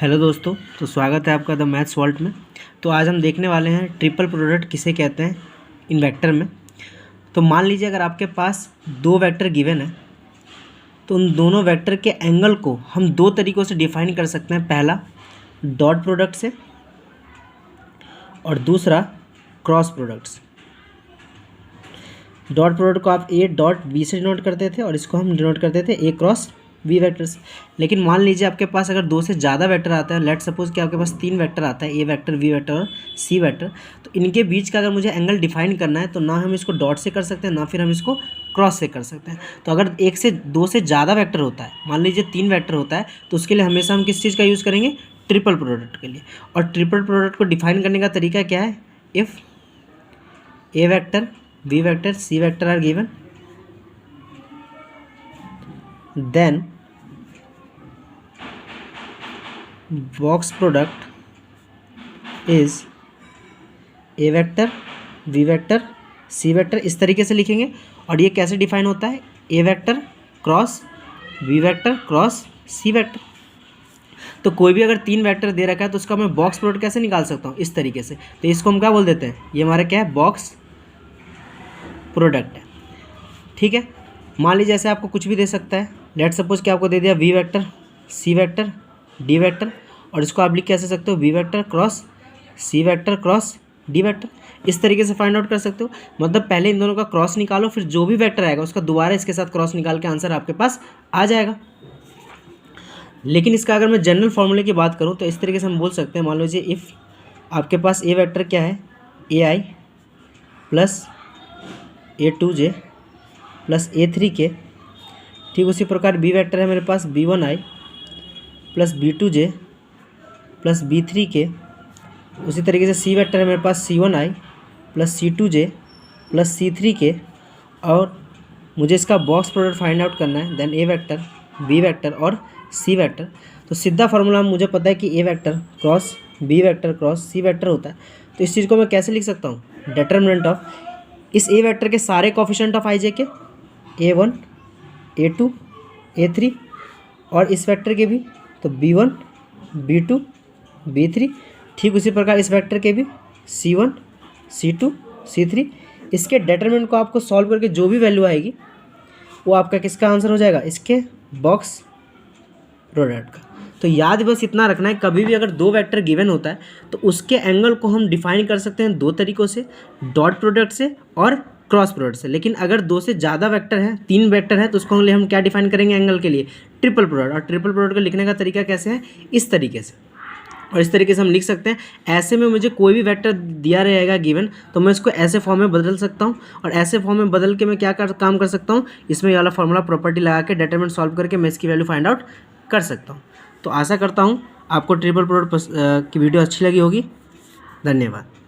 Hello दोस्तों, तो स्वागत है आपका द मैथ्स वर्ल्ड में। तो आज हम देखने वाले हैं ट्रिपल प्रोडक्ट किसे कहते हैं इन वेक्टर में। तो मान लीजिए अगर आपके पास दो वेक्टर गिवन है तो उन दोनों वेक्टर के एंगल को हम दो तरीक़ों से डिफाइन कर सकते हैं। पहला डॉट प्रोडक्ट से और दूसरा क्रॉस प्रोडक्ट से। डॉट प्रोडक्ट को आप ए डॉट बी से डिनोट करते थे और इसको हम डिनोट करते थे ए क्रॉस बी वेक्टर से। लेकिन मान लीजिए आपके पास अगर दो से ज़्यादा वेक्टर आता है, लेट सपोज कि आपके पास तीन वेक्टर आता है, ए वेक्टर बी वेक्टर और सी वेक्टर, तो इनके बीच का अगर मुझे एंगल डिफाइन करना है तो ना हम इसको डॉट से कर सकते हैं ना फिर हम इसको क्रॉस से कर सकते हैं। तो अगर एक से दो से ज़्यादा वेक्टर होता है, मान लीजिए तीन वेक्टर होता है, तो उसके लिए हमेशा हम किस चीज़ का यूज़ करेंगे? ट्रिपल प्रोडक्ट के लिए। और ट्रिपल प्रोडक्ट को डिफाइन करने का तरीका क्या है? If A vector B vector C vector are given, then box product is a vector B vector C vector, इस तरीके से लिखेंगे। और ये कैसे डिफाइन होता है? A vector cross B vector cross C vector. तो कोई भी अगर तीन वेक्टर दे रखा है तो उसका मैं बॉक्स प्रोडक्ट कैसे निकाल सकता हूँ? इस तरीके से। तो इसको हम क्या बोल देते हैं? ये हमारा क्या है? बॉक्स प्रोडक्ट है। ठीक है, मान लीजिए ऐसे आपको कुछ भी दे सकता है। लेट सपोज कि आपको दे दिया B vector C vector D vector, और इसको आप लिख कैसे सकते हो? B vector cross C vector cross D vector. इस तरीके से फाइंड आउट कर सकते हो। मतलब पहले इन दोनों का क्रॉस निकालो, फिर जो भी वेक्टर आएगा उसका दोबारा इसके साथ क्रॉस निकाल के आंसर आपके पास आ जाएगा। लेकिन इसका अगर मैं जनरल फॉर्मूले की बात करूँ तो इस तरीके से हम बोल सकते हैं। मान लीजिए इफ़ आपके पास ए वेक्टर क्या है? A I plus A two J plus A three K. ठीक उसी प्रकार बी वेक्टर है मेरे पास B one I plus B two J plus B three K. उसी तरीके से सी वेक्टर है मेरे पास C one I plus C two J plus C three K. और मुझे इसका बॉक्स प्रोडक्ट फाइंड आउट करना है। देन ए वेक्टर बी वेक्टर और सी वेक्टर। तो सीधा फार्मूला मुझे पता है कि A vector cross B vector cross C vector होता है। तो इस चीज़ को मैं कैसे लिख सकता हूँ? डिटर्मिनेंट ऑफ इस ए वेक्टर के सारे coefficient of I J K, A one A two A three, और इस वेक्टर के भी तो B one B two B three. ठीक उसी प्रकार इस वेक्टर के भी C one C two C three. इसके डिटरमिनेंट को आपको सॉल्व करके जो भी वैल्यू आएगी वो आपका किसका आंसर हो जाएगा? इसके बॉक्स प्रोडक्ट का। तो याद बस इतना रखना है, कभी भी अगर दो वेक्टर गिवन होता है तो उसके एंगल को हम डिफाइन कर सकते हैं दो तरीक़ों से, डॉट प्रोडक्ट से और क्रॉस प्रोडक्ट से। लेकिन अगर दो से ज़्यादा वेक्टर है, तीन वेक्टर है, तो उसको हम क्या डिफाइन करेंगे एंगल के लिए? Triple product. और ट्रिपल प्रोडक्ट को लिखने का तरीका कैसे है? इस तरीके से। और इस तरीके से हम लिख सकते हैं। ऐसे में मुझे कोई भी वेक्टर दिया रहेगा गिवन, तो मैं इसको ऐसे फॉर्म में बदल सकता हूँ। और ऐसे फॉर्म में बदल के मैं क्या काम कर सकता हूँ? इसमें ये वाला फॉर्मूला प्रॉपर्टी लगा के डिटरमिनेंट सॉल्व करके मैं इसकी वैल्यू फाइंड आउट कर सकता हूँ। तो आशा करता हूँ आपको ट्रिपल प्रोडक्ट की वीडियो अच्छी लगी होगी। धन्यवाद।